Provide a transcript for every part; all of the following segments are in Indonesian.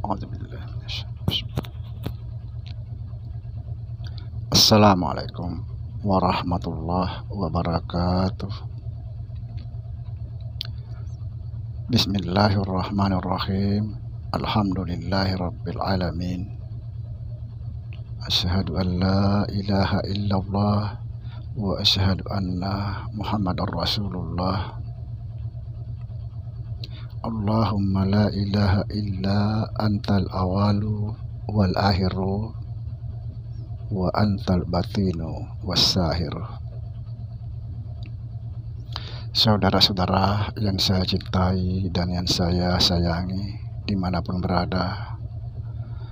A'udzubillah. Assalamualaikum warahmatullahi wabarakatuh. Bismillahirrahmanirrahim. Alhamdulillahi rabbil alamin. Asyhadu an la ilaha illallah wa asyhadu anna Muhammadar Rasulullah. Allahumma la ilaha illa antal awalu wal akhiru wa antal batinu wassahiru. Saudara-saudara yang saya cintai dan yang saya sayangi dimanapun berada,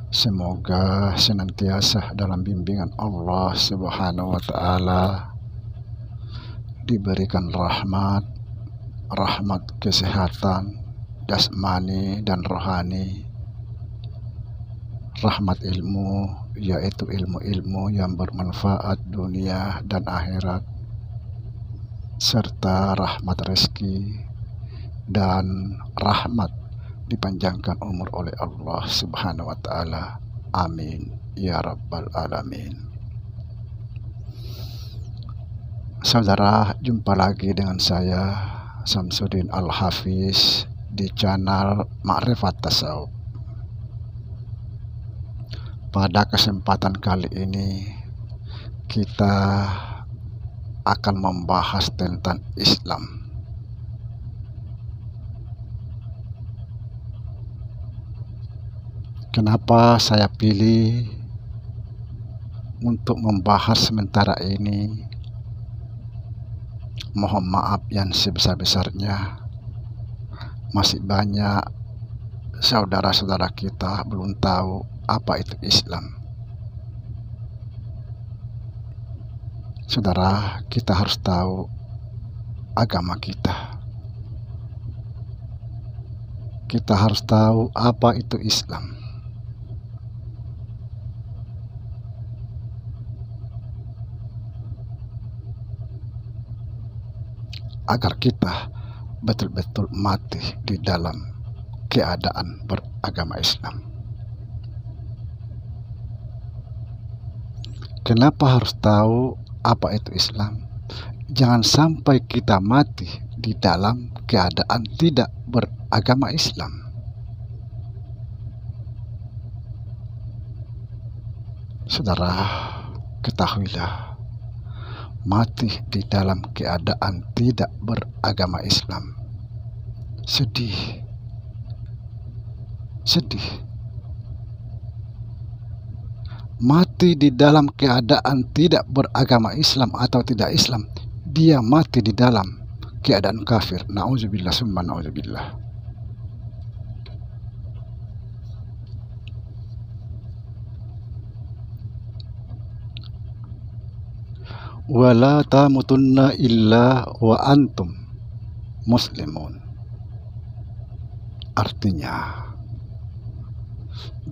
semoga senantiasa dalam bimbingan Allah Subhanahu wa Ta'ala, diberikan rahmat kesehatan jasmani dan rohani, rahmat ilmu, yaitu ilmu-ilmu yang bermanfaat dunia dan akhirat, serta rahmat rezeki dan rahmat dipanjangkan umur oleh Allah Subhanahu wa Ta'ala. Amin ya rabbal alamin. Saudara, jumpa lagi dengan saya Samsudin Al-Hafiz di channel Ma'rifat Tasawuf. Pada kesempatan kali ini kita akan membahas tentang Islam. Kenapa saya pilih untuk membahas sementara ini? Mohon maaf yang sebesar-besarnya, masih banyak saudara-saudara kita belum tahu apa itu Islam. Saudara, kita harus tahu agama kita. Kita harus tahu apa itu Islam. Agar kita betul-betul mati di dalam keadaan beragama Islam. Kenapa harus tahu apa itu Islam? Jangan sampai kita mati di dalam keadaan tidak beragama Islam. Saudara, ketahuilah, mati di dalam keadaan tidak beragama Islam sedih. Mati di dalam keadaan tidak beragama Islam atau tidak Islam, dia mati di dalam keadaan kafir. Na'udzubillah summa na'udzubillah. Wala tamutunna illa wa antum muslimun. Artinya,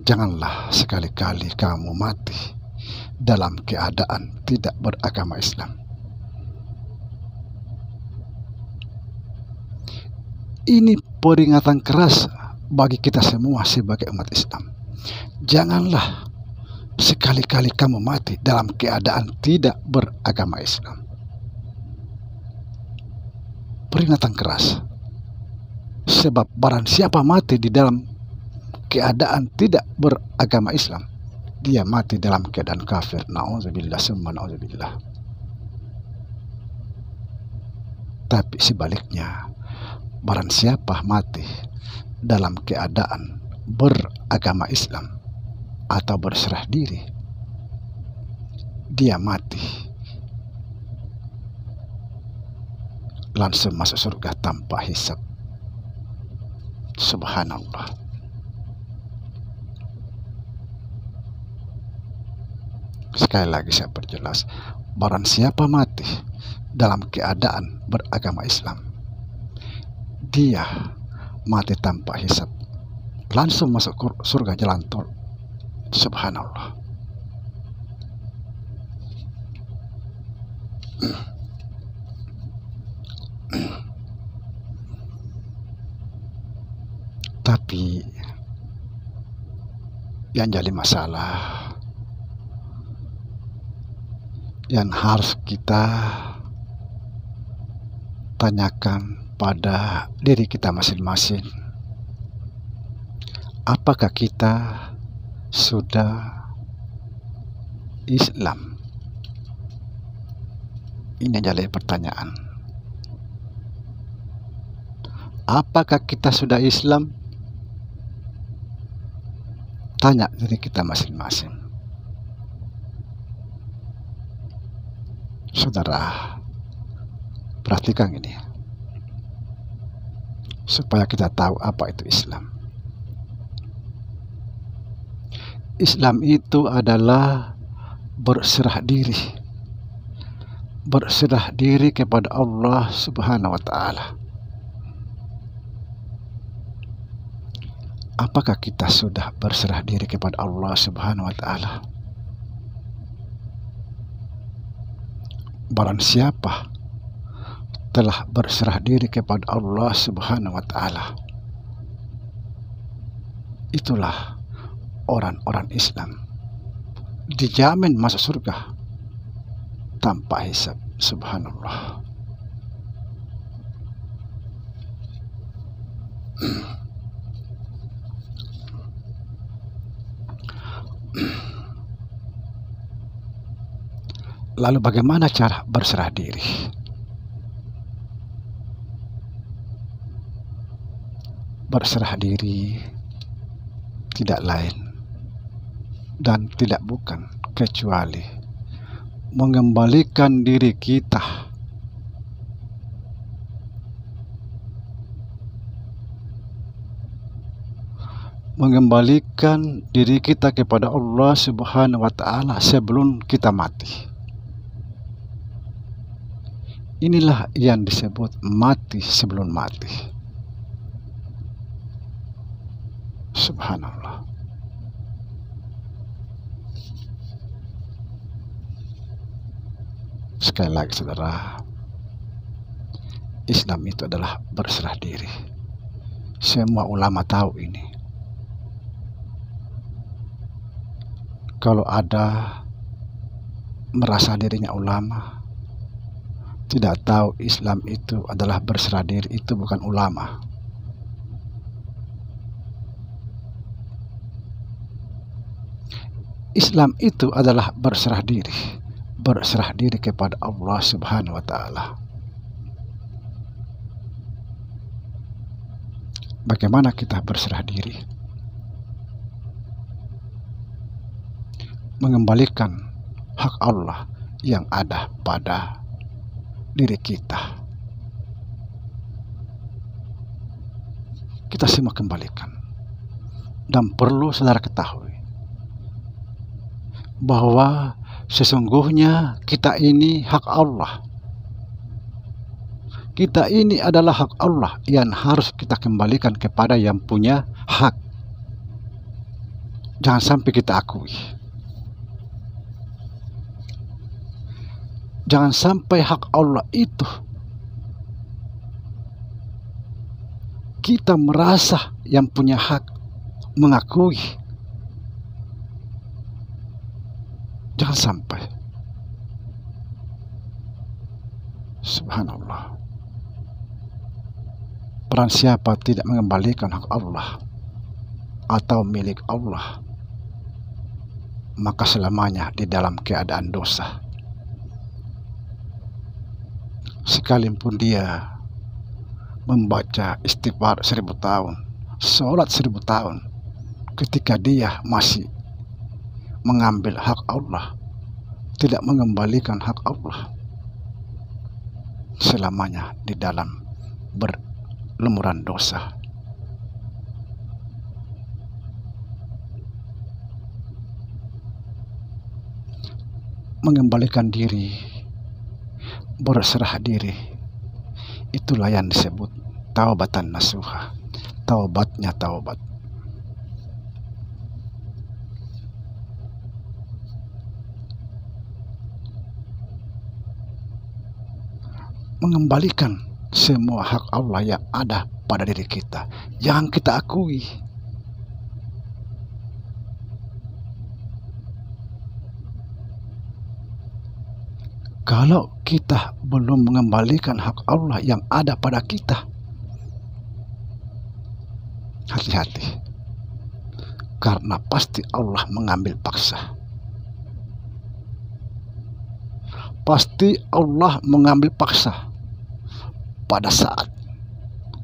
janganlah sekali-kali kamu mati dalam keadaan tidak beragama Islam. Ini peringatan keras bagi kita semua sebagai umat Islam. Janganlah sekali-kali kamu mati dalam keadaan tidak beragama Islam. Peringatan keras. Sebab barang siapa mati di dalam keadaan tidak beragama Islam, dia mati dalam keadaan kafir. Na'udzubillah summa na'udzubillah. Tapi sebaliknya, barang siapa mati dalam keadaan beragama Islam atau berserah diri, dia mati langsung masuk surga tanpa hisab. Subhanallah. Sekali lagi saya perjelas, barang siapa mati dalam keadaan beragama Islam, dia mati tanpa hisab, langsung masuk surga jalan tol. Subhanallah. Tapi yang jadi masalah, yang harus kita tanyakan pada diri kita masing-masing. Apakah kita sudah Islam? Ini jadi pertanyaan. Apakah kita sudah Islam? Tanya diri kita masing-masing. Saudara, perhatikan ini, supaya kita tahu apa itu Islam. Islam itu adalah berserah diri kepada Allah Subhanahu wa Ta'ala. Apakah kita sudah berserah diri kepada Allah Subhanahu wa Ta'ala? Barang siapa telah berserah diri kepada Allah Subhanahu wa Ta'ala, itulah orang-orang Islam, dijamin masuk surga tanpa hisab. Subhanallah. Lalu bagaimana cara berserah diri? Berserah diri tidak lain dan tidak bukan kecuali mengembalikan diri kita kepada Allah Subhanahu wa Ta'ala sebelum kita mati. Inilah yang disebut mati sebelum mati. Subhanallah. Sekali lagi saudara, Islam itu adalah berserah diri. Semua ulama tahu ini. Kalau ada merasa dirinya ulama, tidak tahu Islam itu adalah berserah diri, itu bukan ulama. Islam itu adalah berserah diri kepada Allah Subhanahu wa Ta'ala. Bagaimana kita berserah diri? Mengembalikan hak Allah yang ada pada diri kita. Kita semua kembalikan. Dan perlu saudara ketahui bahwa sesungguhnya kita ini hak Allah. Kita ini adalah hak Allah yang harus kita kembalikan kepada yang punya hak. Jangan sampai kita akui. Jangan sampai hak Allah itu kita merasa yang punya hak mengakui. Jangan sampai. Subhanallah. Barang siapa tidak mengembalikan hak Allah atau milik Allah, maka selamanya di dalam keadaan dosa. Sekalipun dia membaca istighfar 1000 tahun, sholat 1000 tahun, ketika dia masih mengambil hak Allah, tidak mengembalikan hak Allah, selamanya di dalam berlumuran dosa. Mengembalikan diri, berserah diri, itulah yang disebut taubatan nasuha, taubatnya taubat. Mengembalikan semua hak Allah yang ada pada diri kita, yang kita akui. Kalau kita belum mengembalikan hak Allah yang ada pada kita, hati-hati, karena pasti Allah mengambil paksa. Pasti Allah mengambil paksa pada saat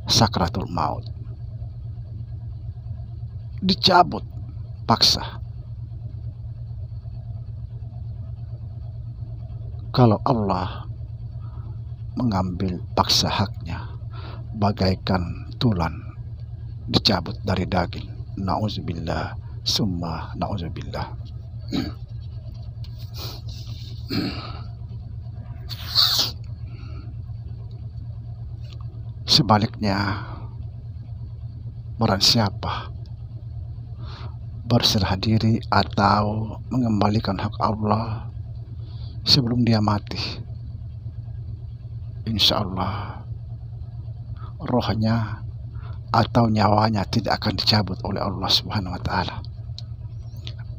sakratul maut. Dicabut paksa. Kalau Allah mengambil paksa haknya, bagaikan tulan dicabut dari daging. Na'udzubillah, summa na'udzubillah. Sebaliknya, barang siapa berserah diri atau mengembalikan hak Allah sebelum dia mati, insya Allah rohnya atau nyawanya tidak akan dicabut oleh Allah Subhanahu wa Ta'ala.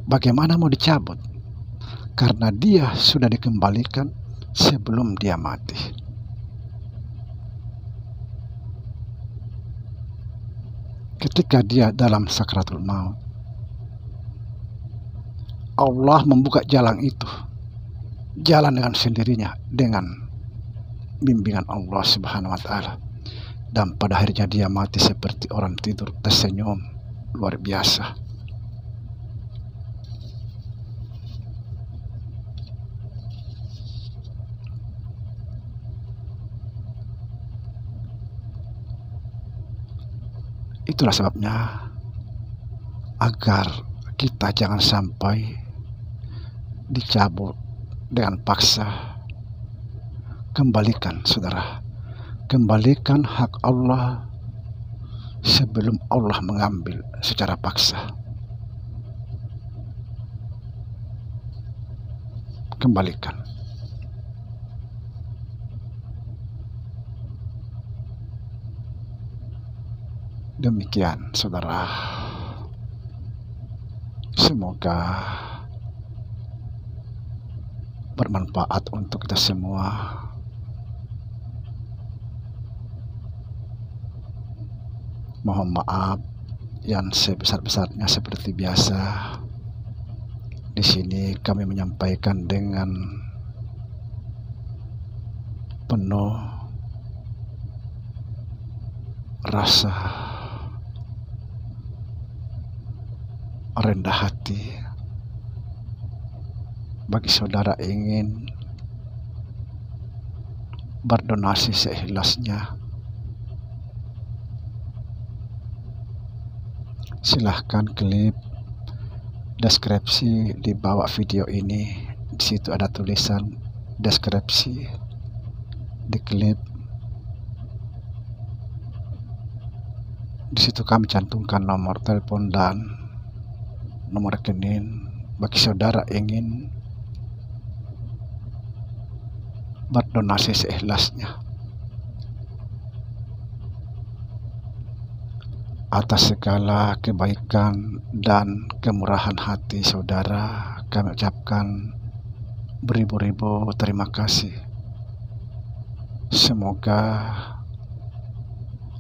Bagaimana mau dicabut? Karena dia sudah dikembalikan sebelum dia mati. Ketika dia dalam sakratul maut, Allah membuka jalan itu, jalan dengan sendirinya, dengan bimbingan Allah Subhanahu wa Ta'ala. Dan pada akhirnya dia mati seperti orang tidur tersenyum luar biasa. Itulah sebabnya agar kita jangan sampai dicabut dengan paksa. Kembalikan, saudara, kembalikan hak Allah sebelum Allah mengambil secara paksa. Kembalikan. Demikian, saudara. Semoga bermanfaat untuk kita semua. Mohon maaf yang sebesar-besarnya seperti biasa. Di sini kami menyampaikan dengan penuh rasa rendah hati. Bagi saudara ingin berdonasi seikhlasnya, silahkan klik deskripsi di bawah video ini. Di situ ada tulisan deskripsi, diklik. Di situ kami cantumkan nomor telepon dan nomor rekening bagi saudara ingin berdonasi seikhlasnya. Atas segala kebaikan dan kemurahan hati saudara, kami ucapkan beribu-ribu terima kasih. Semoga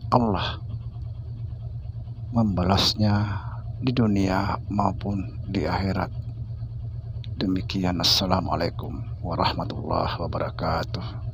Allah membalasnya di dunia maupun di akhirat. Demikian, assalamualaikum warahmatullahi wabarakatuh.